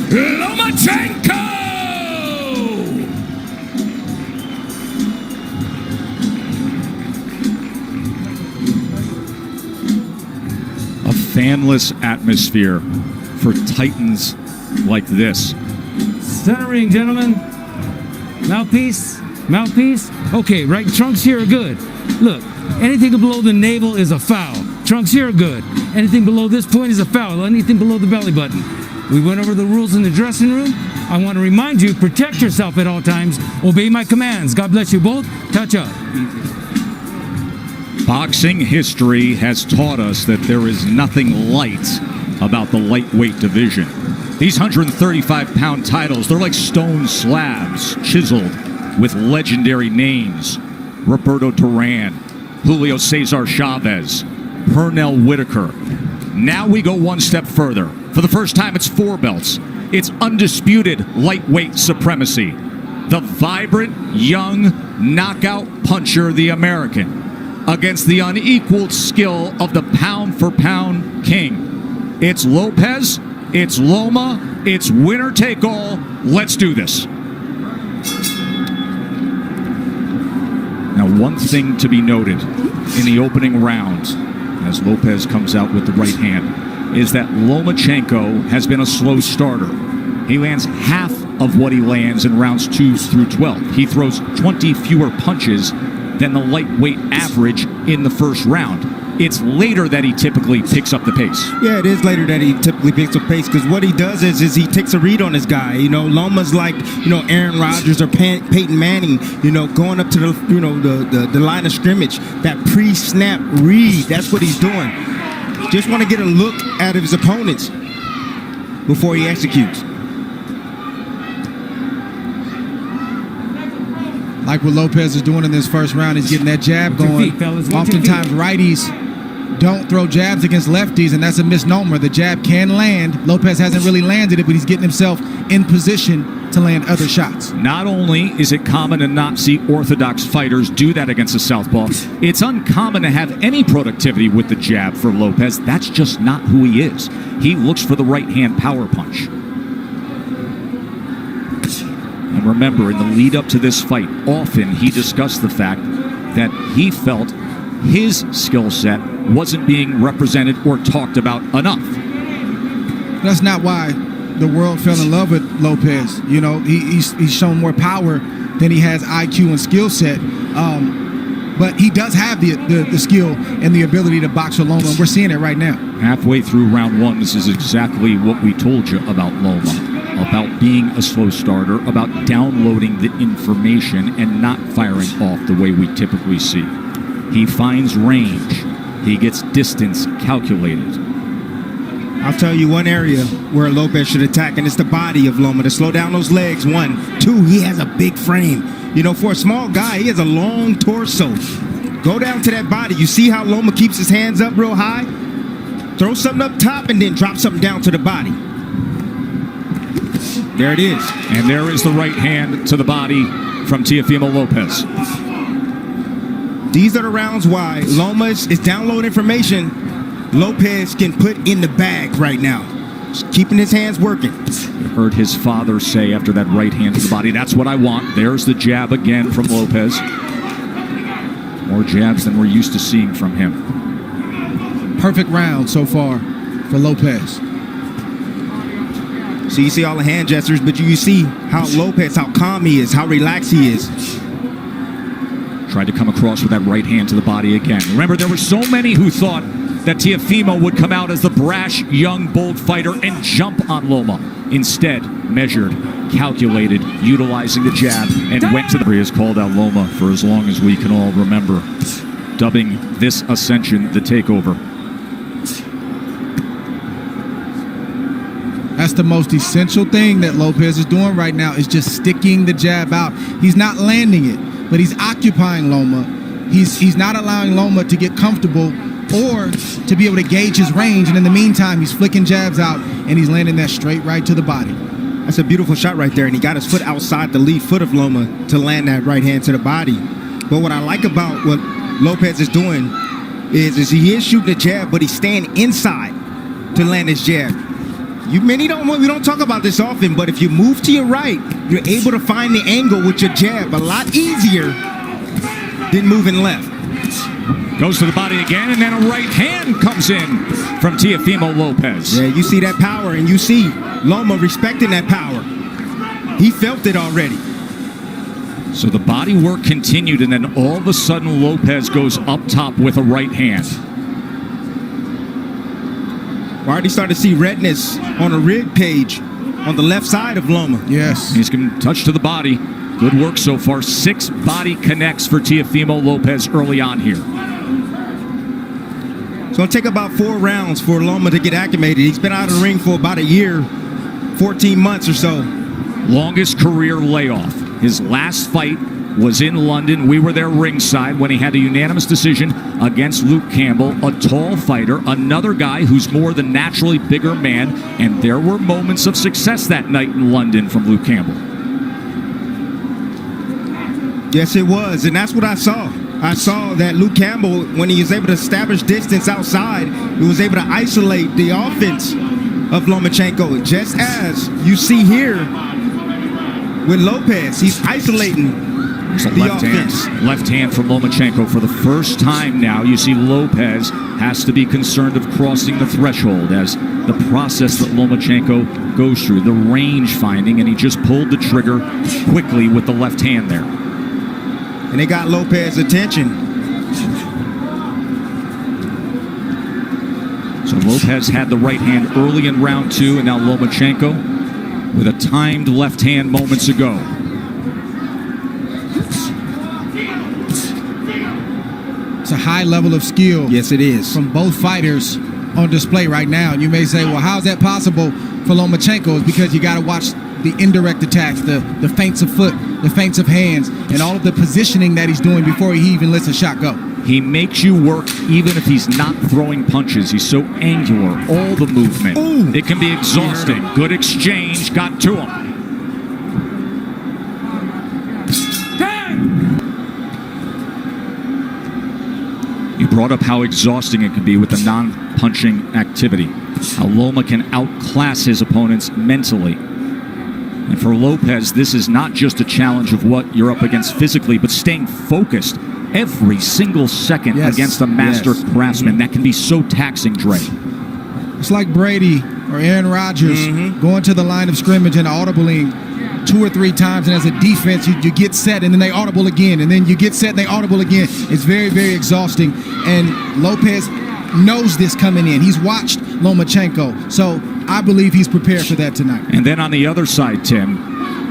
Lomachenko! A fanless atmosphere for titans like this. Centering, gentlemen. Mouthpiece. Mouthpiece. Okay, right. Trunks here are good. Look, anything below the navel is a foul. Trunks here are good. Anything below this point is a foul. Anything below the belly button. We went over the rules in the dressing room. I want to remind you, protect yourself at all times. Obey my commands. God bless you both. Touch up. Boxing history has taught us that there is nothing light about the lightweight division. These 135-pound titles, they're like stone slabs chiseled with legendary names. Roberto Duran, Julio Cesar Chavez, Pernell Whitaker. Now we go one step further. For the first time, it's 4 belts. It's undisputed lightweight supremacy. The vibrant, young, knockout puncher, the American, against the unequaled skill of the pound-for-pound king. It's Lopez, it's Loma, it's winner take all. Let's do this. Now, one thing to be noted in the opening round, as Lopez comes out with the right hand, is that Lomachenko has been a slow starter. He lands half of what he lands in rounds 2 through 12. He throws 20 fewer punches than the lightweight average in the first round. It's later that he typically picks up the pace. Yeah, it is later that he typically picks up pace, because what he does is he takes a read on his guy. You know, Loma's like, Aaron Rodgers or Peyton Manning, going up to the line of scrimmage. That pre-snap read, that's what he's doing. Just want to get a look at his opponents before he executes. Like what Lopez is doing in this first round, he's getting that jab going. Oftentimes righties don't throw jabs against lefties, and that's a misnomer. The jab can land. Lopez hasn't really landed it, but he's getting himself in position to land other shots. Not only is it common to not see orthodox fighters do that against a southpaw, it's uncommon to have any productivity with the jab for Lopez. That's just not who he is. He looks for the right-hand power punch. And remember, in the lead up to this fight, often he discussed the fact that he felt his skill set wasn't being represented or talked about enough. That's not why the world fell in love with Lopez. He's shown more power than he has IQ and skill set. But he does have the skill and the ability to box with Loma, and we're seeing it right now. Halfway through round 1, this is exactly what we told you about Loma. About being a slow starter, about downloading the information and not firing off the way we typically see. He finds range. He gets distance calculated. I'll tell you one area where Lopez should attack, and it's the body of Loma, to slow down those legs. 1, 2, he has a big frame. For a small guy, he has a long torso. Go down to that body. You see how Loma keeps his hands up real high? Throw something up top and then drop something down to the body. There it is. And there is the right hand to the body from Teofimo Lopez. These are the rounds why Loma is download information Lopez can put in the bag right now. Just keeping his hands working. You heard his father say after that right hand to the body, that's what I want. There's the jab again from Lopez. More jabs than we're used to seeing from him. Perfect round so far for Lopez. So you see all the hand gestures, but you see how Lopez, how calm he is, how relaxed he is. Tried to come across with that right hand to the body again. Remember, there were so many who thought that Teofimo would come out as the brash, young, bold fighter and jump on Loma. Instead, measured, calculated, utilizing the jab, and went to the... He has called out Loma for as long as we can all remember, dubbing this ascension the takeover. That's the most essential thing that Lopez is doing right now, is just sticking the jab out. He's not landing it, but he's occupying Loma. He's not allowing Loma to get comfortable or to be able to gauge his range. And in the meantime, he's flicking jabs out, and he's landing that straight right to the body. That's a beautiful shot right there, and he got his foot outside the lead foot of Loma to land that right hand to the body. But what I like about what Lopez is doing is he is shooting a jab, but he's staying inside to land his jab. We don't talk about this often, but if you move to your right, you're able to find the angle with your jab a lot easier than moving left. Goes to the body again, and then a right hand comes in from Teofimo Lopez. Yeah, you see that power, and you see Loma respecting that power. He felt it already. So the body work continued, and then all of a sudden Lopez goes up top with a right hand. We're already starting to see redness on a rib cage on the left side of Loma. Yes. He's going to touch to the body. Good work so far. 6 body connects for Teofimo Lopez early on here. It's going to take about 4 rounds for Loma to get acclimated. He's been out of the ring for about a year, 14 months or so. Longest career layoff. His last fight was in London. We were there ringside when he had a unanimous decision against Luke Campbell, a tall fighter, another guy who's more than naturally bigger man, and there were moments of success that night in London from Luke Campbell. Yes, it was, and that's what I saw. I saw that Luke Campbell, when he was able to establish distance outside, he was able to isolate the offense of Lomachenko, just as you see here with Lopez. He's isolating the offense. Left hand from Lomachenko. For the first time now, you see Lopez has to be concerned of crossing the threshold as the process that Lomachenko goes through, the range finding, and he just pulled the trigger quickly with the left hand there. And they got Lopez's attention. So Lopez had the right hand early in round 2, and now Lomachenko with a timed left hand moments ago. It's a high level of skill. Yes, it is. From both fighters on display right now. And you may say, well, how's that possible for Lomachenko? It's because you got to watch the indirect attacks, the feints of foot, the feints of hands, and all of the positioning that he's doing before he even lets a shot go. He makes you work even if he's not throwing punches. He's so angular, all the movement. Ooh. It can be exhausting. Good exchange, got to him. You brought up how exhausting it can be with the non-punching activity. How Loma can outclass his opponents mentally. And for Lopez, this is not just a challenge of what you're up against physically, but staying focused every single second against a master craftsman. That can be so taxing, Dre. It's like Brady or Aaron Rodgers going to the line of scrimmage and audibling 2 or 3 times, and as a defense, you get set, and then they audible again, and then you get set, and they audible again. It's very, very exhausting, and Lopez knows this coming in. He's watched Lomachenko, so I believe he's prepared for that tonight. And then on the other side, Tim,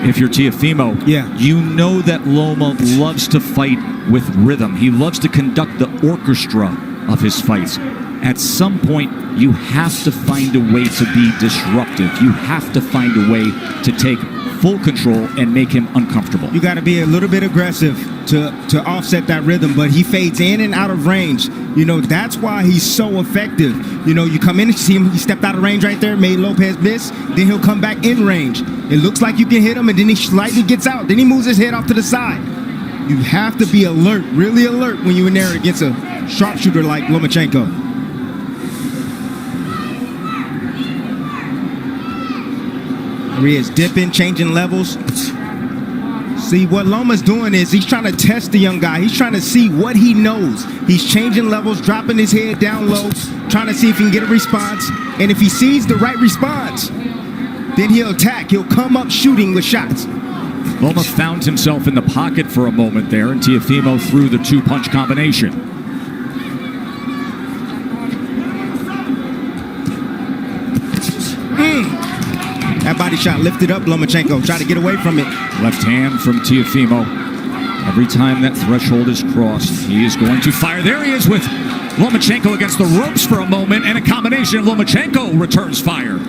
if you're Teofimo, you know that Loma loves to fight with rhythm. He loves to conduct the orchestra of his fights. At some point, you have to find a way to be disruptive. You have to find a way to take full control and make him uncomfortable. You got to be a little bit aggressive to offset that rhythm, but he fades in and out of range. You know, that's why he's so effective. You know, you come in and see him, he stepped out of range right there, made Lopez miss, then he'll come back in range. It looks like you can hit him, and then he slightly gets out. Then he moves his head off to the side. You have to be alert, really alert, when you're in there against a sharpshooter like Lomachenko. He is dipping, changing levels. See, what Loma's doing is he's trying to test the young guy. He's trying to see what he knows. He's changing levels, dropping his head down low, trying to see if he can get a response. And if he sees the right response, then he'll attack. He'll come up shooting with shots. Loma found himself in the pocket for a moment there, and Teofimo threw the 2-punch combination. That body shot lifted up Lomachenko, tried to get away from it. Left hand from Teofimo. Every time that threshold is crossed, he is going to fire. There he is with Lomachenko against the ropes for a moment, and a combination of Lomachenko returns fire.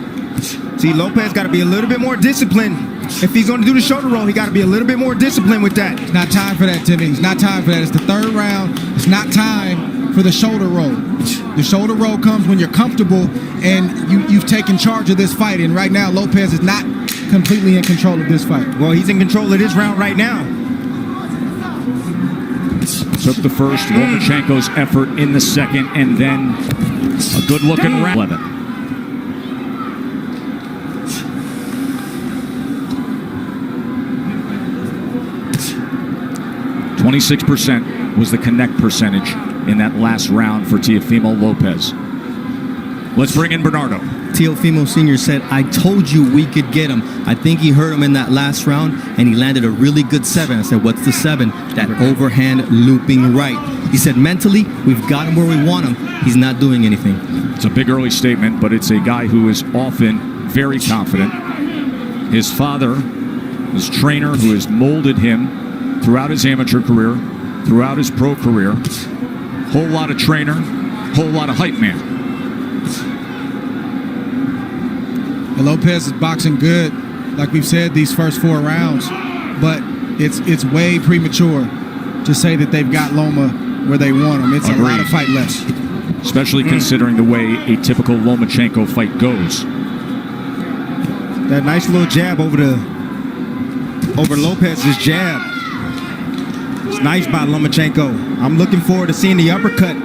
See, Lopez got to be a little bit more disciplined. If he's going to do the shoulder roll, he got to be a little bit more disciplined with that. It's not time for that, Timmy. It's not time for that. It's the 3rd round. It's not time for the shoulder roll. The shoulder roll comes when you're comfortable and you've taken charge of this fight. And right now, Lopez is not completely in control of this fight. Well, he's in control of this round right now. Took the first, Lomachenko's effort in the second, and then a good-looking round. 26% was the connect percentage in that last round for Teofimo Lopez. Let's bring in Bernardo. Teofimo Sr. said, I told you we could get him. I think he hurt him in that last round, and he landed a really good 7. I said, what's the 7? That overhand looping right. He said, mentally, we've got him where we want him. He's not doing anything. It's a big early statement, but it's a guy who is often very confident. His father, his trainer, who has molded him throughout his amateur career, throughout his pro career. Whole lot of trainer, whole lot of hype man. And Lopez is boxing good, like we've said, these first 4 rounds. But it's way premature to say that they've got Loma where they want him. It's a lot of fight left. Especially considering the way a typical Lomachenko fight goes. That nice little jab over Lopez's jab. It's nice by Lomachenko. I'm looking forward to seeing the uppercut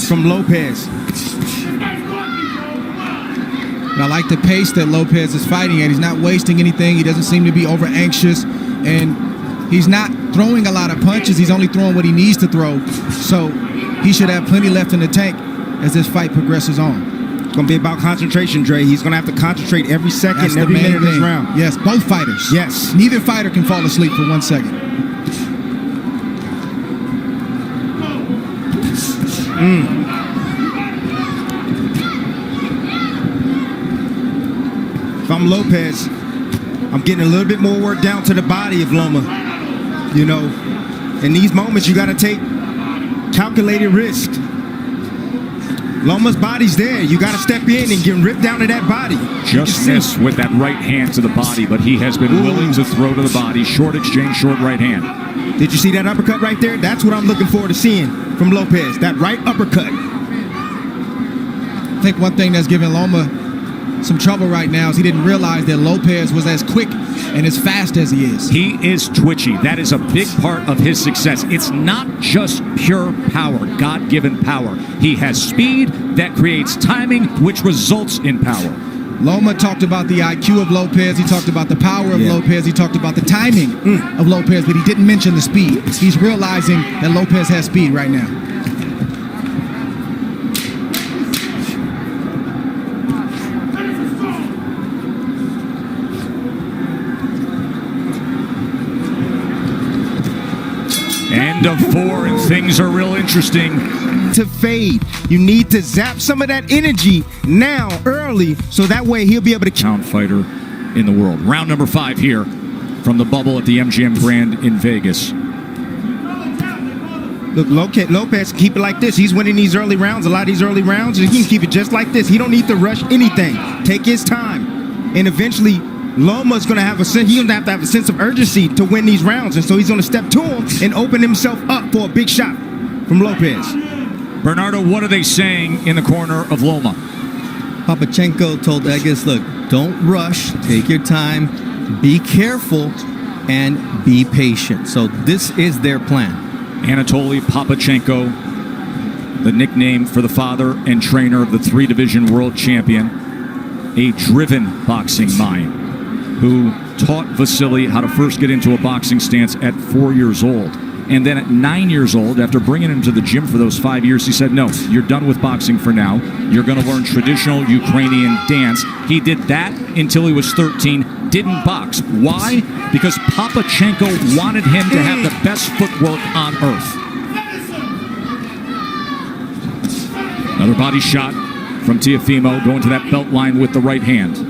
from Lopez. And I like the pace that Lopez is fighting at. He's not wasting anything. He doesn't seem to be over anxious. And he's not throwing a lot of punches. He's only throwing what he needs to throw. So he should have plenty left in the tank as this fight progresses on. It's going to be about concentration, Dre. He's going to have to concentrate every second, That's every minute of this thing. round. Yes, both fighters. Yes. Neither fighter can fall asleep for 1 second. If I'm Lopez, I'm getting a little bit more work down to the body of Loma. You know, in these moments, you got to take calculated risk. Loma's body's there. You got to step in and get ripped down to that body. Just missed with that right hand to the body, but he has been willing to throw to the body. Short exchange, short right hand. Did you see that uppercut right there? That's what I'm looking forward to seeing from Lopez. That right uppercut. I think one thing that's giving Loma some trouble right now is he didn't realize that Lopez was as quick and as fast as he is. He is twitchy. That is a big part of his success. It's not just pure power, God-given power. He has speed that creates timing, which results in power. Loma talked about the IQ of Lopez. He talked about the power of Lopez. He talked about the timing of Lopez, but he didn't mention the speed. He's realizing that Lopez has speed right now. End of 4, and things are real interesting. To fade, you need to zap some of that energy now, early, so that way he'll be able to Pound fighter in the world. Round number 5 here from the bubble at the MGM Grand in Vegas. Look, Lopez can keep it like this. He's winning these early rounds, a lot of these early rounds, and he can keep it just like this. He don't need to rush anything. Take his time, and eventually Loma's going to have a sense. He's going to have a sense of urgency to win these rounds, and so he's going to step to him and open himself up for a big shot from Lopez. Bernardo, what are they saying in the corner of Loma? Papachenko told Egas, look, don't rush, take your time, be careful, and be patient. So this is their plan. Anatoly Papachenko, the nickname for the father and trainer of the 3-division world champion, a driven boxing mind who taught Vasiliy how to first get into a boxing stance at 4 years old. And then at 9 years old, after bringing him to the gym for those 5 years, he said, no, you're done with boxing for now. You're going to learn traditional Ukrainian dance. He did that until he was 13, didn't box. Why? Because Papachenko wanted him to have the best footwork on earth. Another body shot from Teofimo, going to that belt line with the right hand.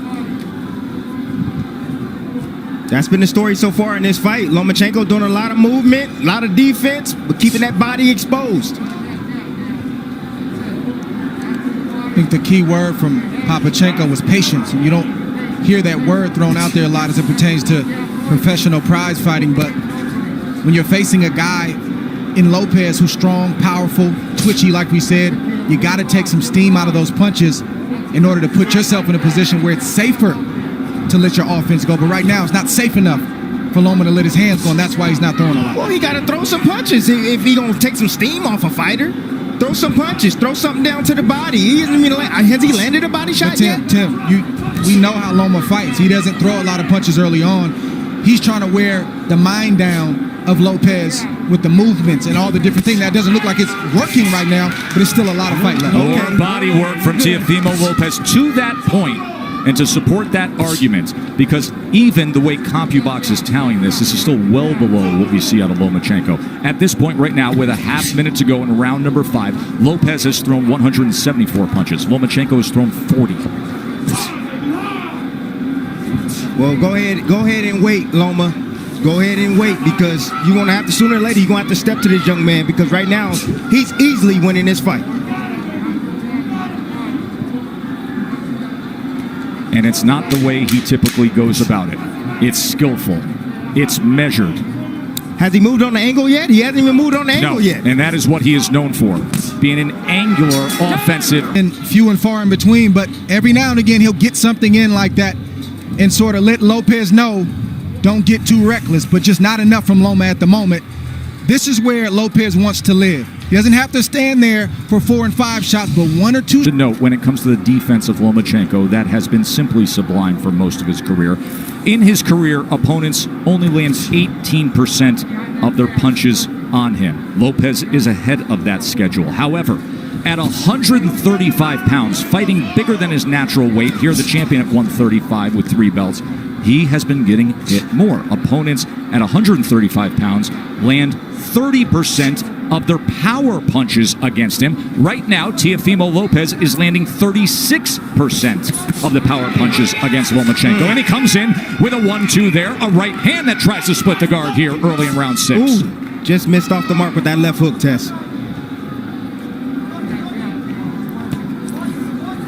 That's been the story so far in this fight. Lomachenko doing a lot of movement, a lot of defense, but keeping that body exposed. I think the key word from Papachenko was patience. You don't hear that word thrown out there a lot as it pertains to professional prize fighting, but when you're facing a guy in Lopez who's strong, powerful, twitchy, like we said, you got to take some steam out of those punches in order to put yourself in a position where it's safer to let your offense go. But right now, it's not safe enough for Loma to let his hands go, and that's why he's not throwing a lot. Well, he got to throw some punches if he going to take some steam off a fighter. Throw some punches. Throw something down to the body. Has he landed a body shot yet? Tim, we know how Loma fights. He doesn't throw a lot of punches early on. he's trying to wear the mind down of Lopez with the movements and all the different things. That doesn't look like it's working right now, but it's still a lot of fight left. More body work from Teofimo Lopez to that point, and to support that argument, because even the way CompuBox is tallying this is still well below what we see out of Lomachenko. At this point right now, with a half minute to go in round number 5, Lopez has thrown 174 punches. Lomachenko has thrown 40. Well, go ahead and wait, Loma. Go ahead and wait, because you're going to have to, sooner or later, you're going to have to step to this young man, because right now, he's easily winning this fight. And it's not the way he typically goes about it. It's skillful. It's measured. Has he moved on the angle yet? He hasn't even moved on the angle yet. And that is what he is known for, being an angular offensive. And few and far in between, but every now and again he'll get something in like that and sort of let Lopez know, don't get too reckless, but just not enough from Loma at the moment. This is where Lopez wants to live. He doesn't have to stand there for 4 and 5 shots, but 1 or 2. To note, when it comes to the defense of Lomachenko, that has been simply sublime for most of his career. In his career, opponents only land 18% of their punches on him. Lopez is ahead of that schedule. However, at 135 pounds, fighting bigger than his natural weight, here the champion at 135 with 3 belts, he has been getting hit more. Opponents at 135 pounds land 30% of their power punches against him. Right now, Teofimo Lopez is landing 36% of the power punches against Lomachenko. And he comes in with a 1-2 there, a right hand that tries to split the guard here early in round 6. Ooh, just missed off the mark with that left hook, Tess.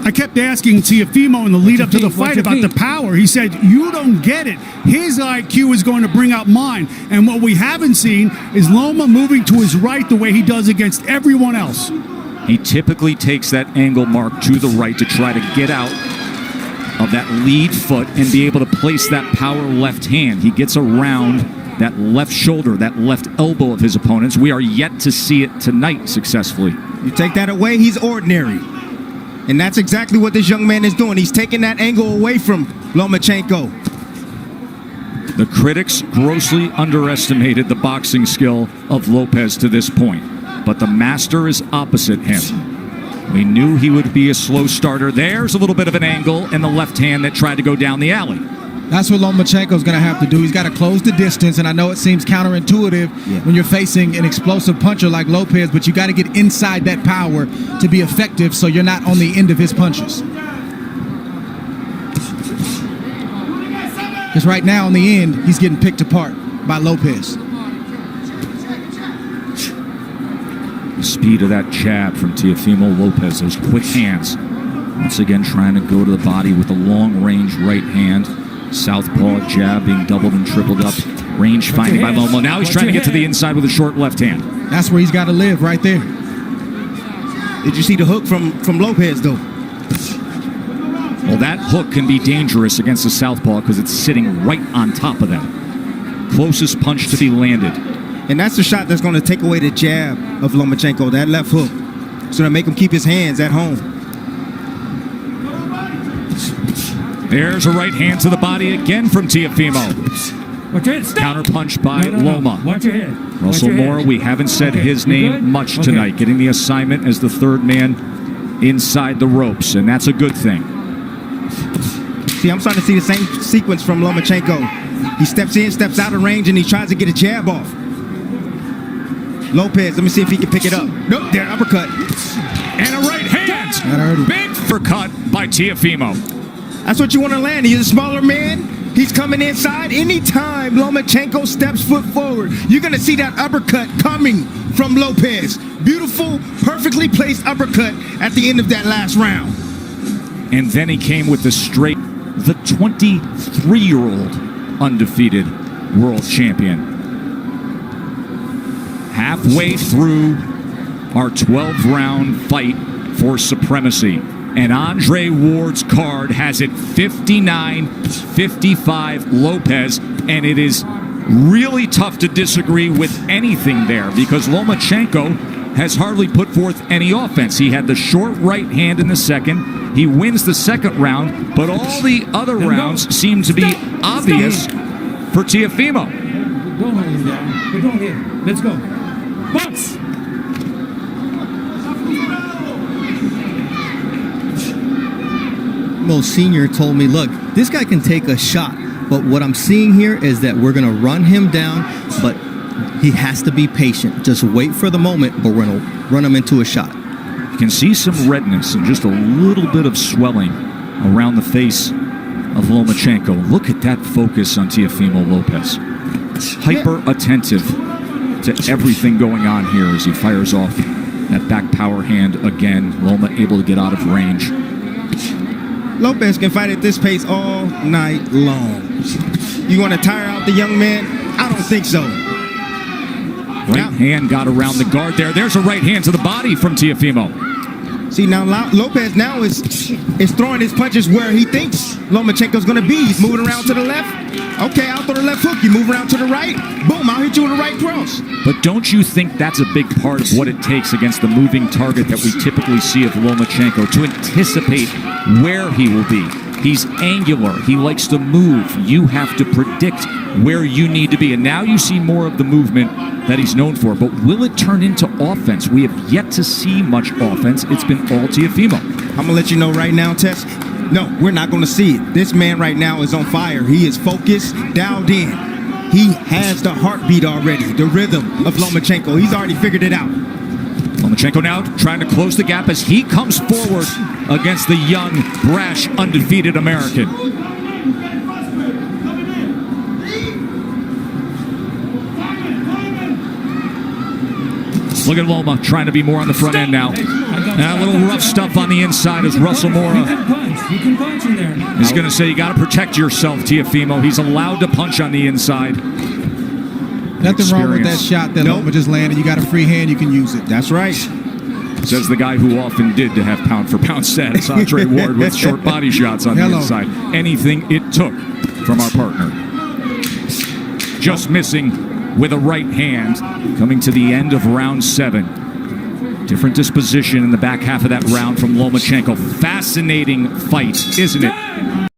I kept asking Teofimo in the lead up to the fight about the power. He said, you don't get it. His IQ is going to bring out mine. And what we haven't seen is Loma moving to his right the way he does against everyone else. He typically takes that angle mark to the right to try to get out of that lead foot and be able to place that power left hand. He gets around that left shoulder, that left elbow of his opponents. We are yet to see it tonight successfully. You take that away, he's ordinary. And that's exactly what this young man is doing. He's taking that angle away from Lomachenko. The critics grossly underestimated the boxing skill of Lopez to this point, but the master is opposite him. We knew he would be a slow starter. There's a little bit of an angle in the left hand that tried to go down the alley. That's what Lomachenko's going to have to do. He's got to close the distance, and I know it seems counterintuitive when you're facing an explosive puncher like Lopez, but you got to get inside that power to be effective so you're not on the end of his punches. Because right now, in the end, he's getting picked apart by Lopez. The speed of that jab from Teofimo Lopez, those quick hands. Once again, trying to go to the body with a long-range right hand. Southpaw jab being doubled and tripled up. Range finding by Loma. Now he's trying to get to the inside with a short left hand. That's where he's got to live, right there. Did you see the hook from Lopez, though? Well, that hook can be dangerous against the southpaw because it's sitting right on top of them. Closest punch to be landed. And that's the shot that's going to take away the jab of Lomachenko, that left hook. It's going to make him keep his hands at home. There's a right hand to the body again from Teofimo. Counter punch by Loma. Watch your head. Russell Moore, we haven't said his name much tonight. Getting the assignment as the third man inside the ropes, and that's a good thing. See, I'm starting to see the same sequence from Lomachenko. He steps in, steps out of range, and he tries to get a jab off. Lopez, let me see if he can pick it up. Nope, there, uppercut. And a right hand. Big uppercut by Teofimo. That's what you want to land. He's a smaller man. He's coming inside. Anytime Lomachenko steps foot forward, you're going to see that uppercut coming from Lopez. Beautiful, perfectly placed uppercut at the end of that last round. And then he came with the straight, the 23-year-old undefeated world champion. Halfway through our 12-round fight for supremacy. And Andre Ward's card has it 59-55 Lopez, and it is really tough to disagree with anything there because Lomachenko has hardly put forth any offense. He had the short right hand in the second. He wins the second round, but all the other rounds seem to be obvious for Teofimo. Don't hold him down, but don't hit him. Let's go. Box! Mo Sr. told me, look, this guy can take a shot, but what I'm seeing here is that we're going to run him down, but he has to be patient. Just wait for the moment, but we're going to run him into a shot. You can see some redness and just a little bit of swelling around the face of Lomachenko. Look at that focus on Teofimo Lopez. Hyper attentive to everything going on here as he fires off that back power hand again. Loma able to get out of range. Lopez can fight at this pace all night long. You want to tire out the young man? I don't think so. Right hand got around the guard there. There's a right hand to the body from Teofimo. See, now Lopez now is throwing his punches where he thinks Lomachenko's going to be. He's moving around to the left. Okay, I'll throw the left hook. You move around to the right. Boom, I'll hit you with a right cross. But don't you think that's a big part of what it takes against the moving target that we typically see of Lomachenko, to anticipate where he will be? He's angular. He likes to move. You have to predict where you need to be. And now you see more of the movement that he's known for. But will it turn into offense? We have yet to see much offense. It's been all Teofimo. I'm going to let you know right now, Tess. No, we're not going to see it. This man right now is on fire. He is focused, dialed in. He has the heartbeat already, the rhythm of Lomachenko. He's already figured it out. Lomachenko now trying to close the gap as he comes forward against the young, brash, undefeated American. Look at Loma trying to be more on the front end now. A little rough stuff on the inside as Russell Mora. You can punch in there. He's going to say you got to protect yourself, Teofimo. He's allowed to punch on the inside. Nothing wrong with that shot that Loma just landed. You got a free hand, you can use it. That's right. Says the guy who often did to have pound-for-pound status, Andre Ward, with short body shots on the inside. Anything it took from our partner. Just missing with a right hand, coming to the end of round 7. Different disposition in the back half of that round from Lomachenko. Fascinating fight, isn't it?